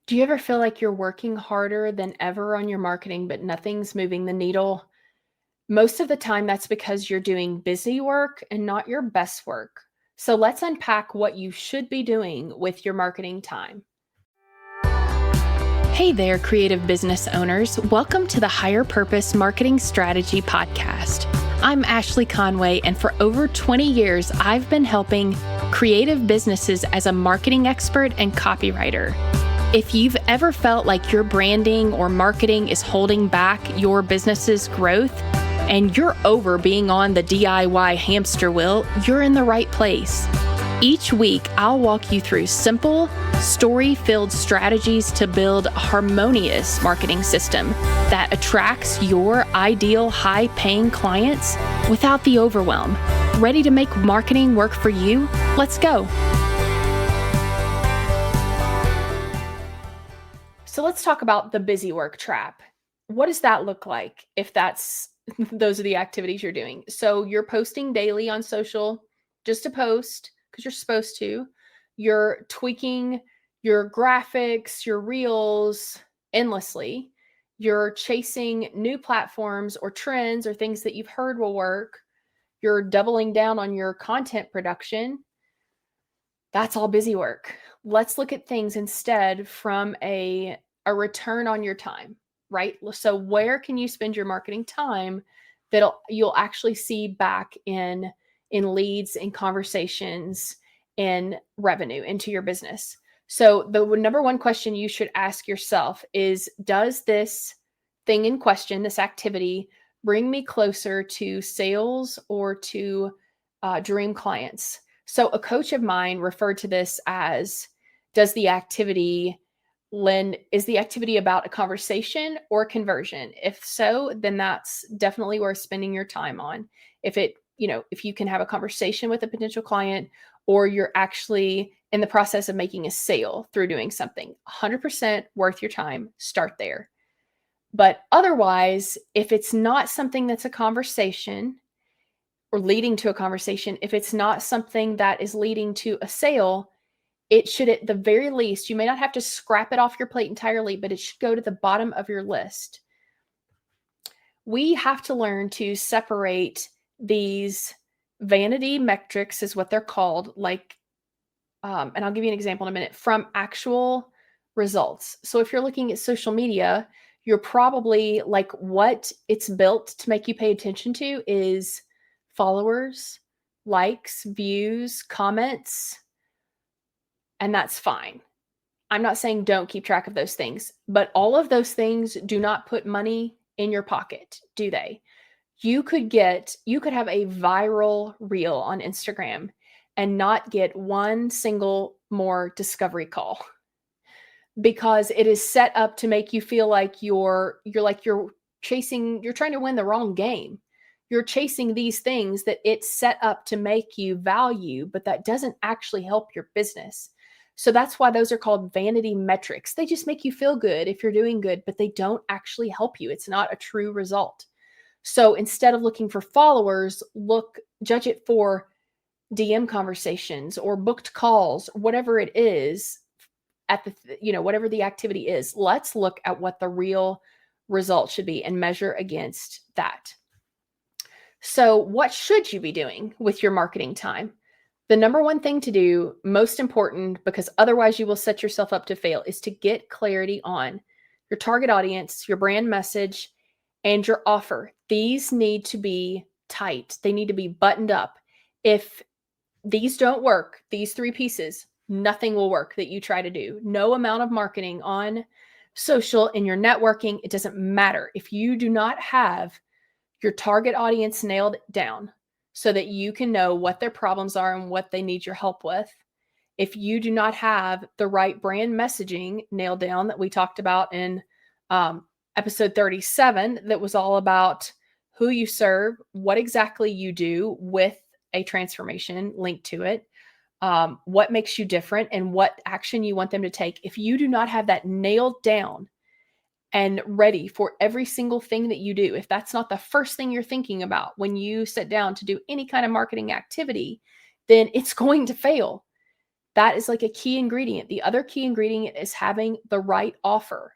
Do you ever feel like you're working harder than ever on your marketing, but nothing's moving the needle? Most of the time, that's because you're doing busy work and not your best work. So let's unpack what you should be doing with your marketing time. Hey there, creative business owners. Welcome to the Higher Purpose Marketing Strategy Podcast. I'm Ashley Conway, and for over 20 years, I've been helping creative businesses as a marketing expert and copywriter. If you've ever felt like your branding or marketing is holding back your business's growth and you're over being on the DIY hamster wheel, you're in the right place. Each week, I'll walk you through simple, story-filled strategies to build a harmonious marketing system that attracts your ideal high-paying clients without the overwhelm. Ready to make marketing work for you? Let's go. So let's talk about the busy work trap. What does that look like if those are the activities you're doing? So you're posting daily on social just to post because you're supposed to. You're tweaking your graphics, your reels endlessly. You're chasing new platforms or trends or things that you've heard will work. You're doubling down on your content production. That's all busy work. Let's look at things instead from a return on your time, right? So where can you spend your marketing time that you'll actually see back in leads and conversations and revenue into your business? So the number one question you should ask yourself is, does this thing in question, this activity, bring me closer to sales or to dream clients? So a coach of mine referred to this as, is the activity about a conversation or conversion? If so, then that's definitely worth spending your time on. If you can have a conversation with a potential client, or you're actually in the process of making a sale through doing something, 100% worth your time. Start there. But otherwise, if it's not something that's a conversation or leading to a conversation, if it's not something that is leading to a sale, it should, at the very least, you may not have to scrap it off your plate entirely, but it should go to the bottom of your list. We have to learn to separate these vanity metrics, is what they're called, and I'll give you an example in a minute, from actual results. So if you're looking at social media, you're probably like, what it's built to make you pay attention to is followers, likes, views, comments, and that's fine. I'm not saying don't keep track of those things, but all of those things do not put money in your pocket, do they? You could have a viral reel on Instagram and not get one single more discovery call because it is set up to make you feel like you're trying to win the wrong game. You're chasing these things that it's set up to make you value, but that doesn't actually help your business. So that's why those are called vanity metrics. They just make you feel good if you're doing good, but they don't actually help you. It's not a true result. So instead of looking for followers, judge it for DM conversations or booked calls, whatever it is whatever the activity is. Let's look at what the real result should be and measure against that. So what should you be doing with your marketing time? The number one thing to do, most important, because otherwise you will set yourself up to fail, is to get clarity on your target audience, your brand message, and your offer. These need to be tight. They need to be buttoned up. If these don't work, these three pieces, nothing will work that you try to do. No amount of marketing on social, in your networking, it doesn't matter. If you do not have your target audience nailed down so that you can know what their problems are and what they need your help with, if you do not have the right brand messaging nailed down that we talked about in episode 37, that was all about who you serve, what exactly you do with a transformation linked to it, what makes you different, and what action you want them to take. If you do not have that nailed down and ready for every single thing that you do, if that's not the first thing you're thinking about when you sit down to do any kind of marketing activity, then it's going to fail. That is like a key ingredient. The other key ingredient is having the right offer.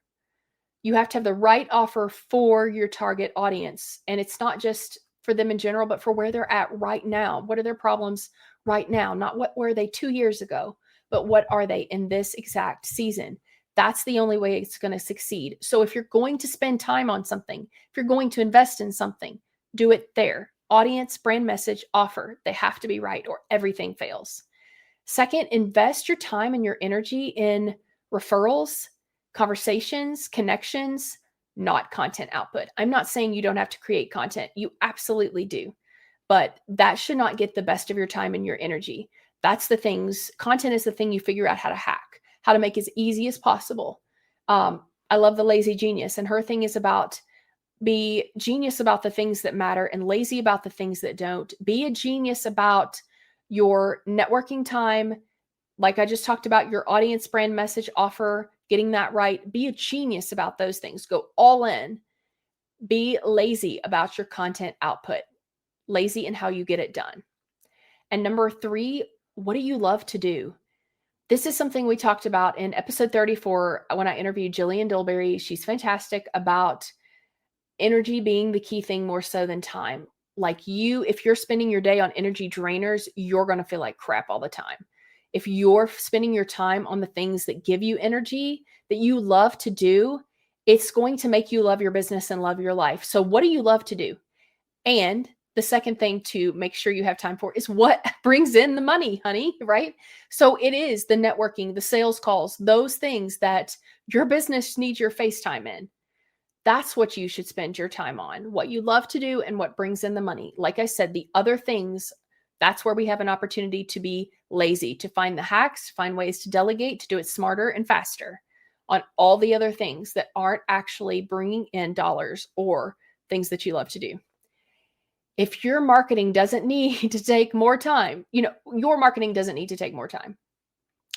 You have to have the right offer for your target audience. And it's not just for them in general, but for where they're at right now. What are their problems right now? Not what were they 2 years ago, but what are they in this exact season? That's the only way it's going to succeed. So if you're going to spend time on something, if you're going to invest in something, do it there. Audience, brand message, offer. They have to be right or everything fails. Second, invest your time and your energy in referrals, conversations, connections, not content output. I'm not saying you don't have to create content. You absolutely do. But that should not get the best of your time and your energy. That's the things, content is the thing you figure out how to hack, how to make as easy as possible. I love the lazy genius, and her thing is about be genius about the things that matter and lazy about the things that don't. Be a genius about your networking time. Like I just talked about, your audience, brand message, offer, getting that right. Be a genius about those things. Go all in. Be lazy about your content output. Lazy in how you get it done. And number 3, what do you love to do? This is something we talked about in episode 34 when I interviewed Jillian Dilberry. She's fantastic about energy being the key thing more so than time. Like if you're spending your day on energy drainers, you're going to feel like crap all the time. If you're spending your time on the things that give you energy, that you love to do, it's going to make you love your business and love your life. So what do you love to do? And the second thing to make sure you have time for is what brings in the money, honey, right? So it is the networking, the sales calls, those things that your business needs your face time in. That's what you should spend your time on, what you love to do and what brings in the money. Like I said, the other things, that's where we have an opportunity to be lazy, to find the hacks, find ways to delegate, to do it smarter and faster on all the other things that aren't actually bringing in dollars or things that you love to do. If your marketing doesn't need to take more time, your marketing doesn't need to take more time.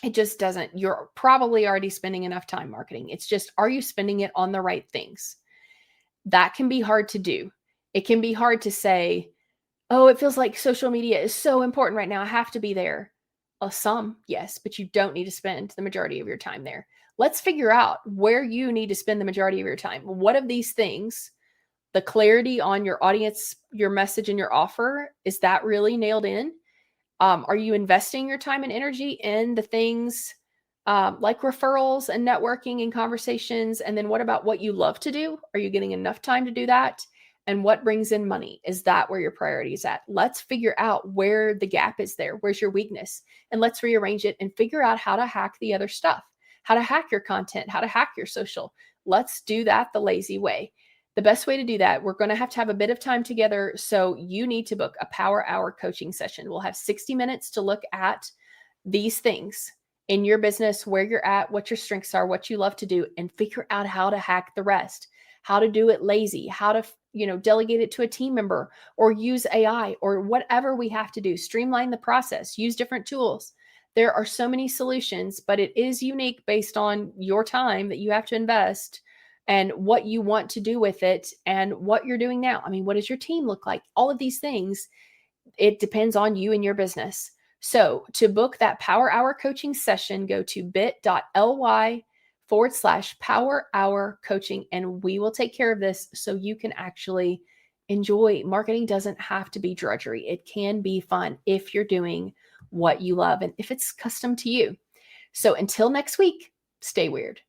It just doesn't. You're probably already spending enough time marketing. It's just, are you spending it on the right things? That can be hard to do. It can be hard to say, oh, it feels like social media is so important right now. I have to be there. Some, yes, but you don't need to spend the majority of your time there. Let's figure out where you need to spend the majority of your time. What of these things, the clarity on your audience, your message, and your offer, is that really nailed in? Are you investing your time and energy in the things like referrals and networking and conversations? And then what about what you love to do? Are you getting enough time to do that? And what brings in money? Is that where your priority is at? Let's figure out where the gap is there. Where's your weakness? And let's rearrange it and figure out how to hack the other stuff, how to hack your content, how to hack your social. Let's do that the lazy way. The best way to do that, we're going to have a bit of time together. So you need to book a power hour coaching session. We'll have 60 minutes to look at these things in your business, where you're at, what your strengths are, what you love to do, and figure out how to hack the rest, how to do it lazy, how to, delegate it to a team member or use AI or whatever we have to do, streamline the process, use different tools. There are so many solutions, but it is unique based on your time that you have to invest and what you want to do with it and what you're doing now. I mean, what does your team look like? All of these things, it depends on you and your business. So to book that power hour coaching session, go to bit.ly/power hour coaching, and we will take care of this so you can actually enjoy. Marketing doesn't have to be drudgery. It can be fun if you're doing what you love and if it's custom to you. So until next week, stay weird.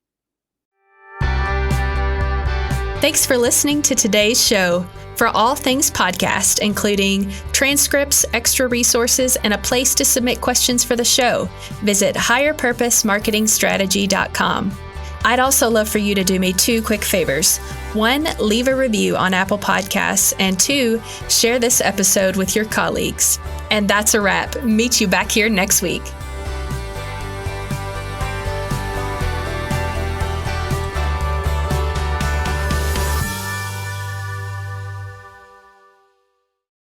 Thanks for listening to today's show. For all things podcast, including transcripts, extra resources, and a place to submit questions for the show, visit higherpurposemarketingstrategy.com. I'd also love for you to do me 2 quick favors. 1, leave a review on Apple Podcasts, and 2, share this episode with your colleagues. And that's a wrap. Meet you back here next week.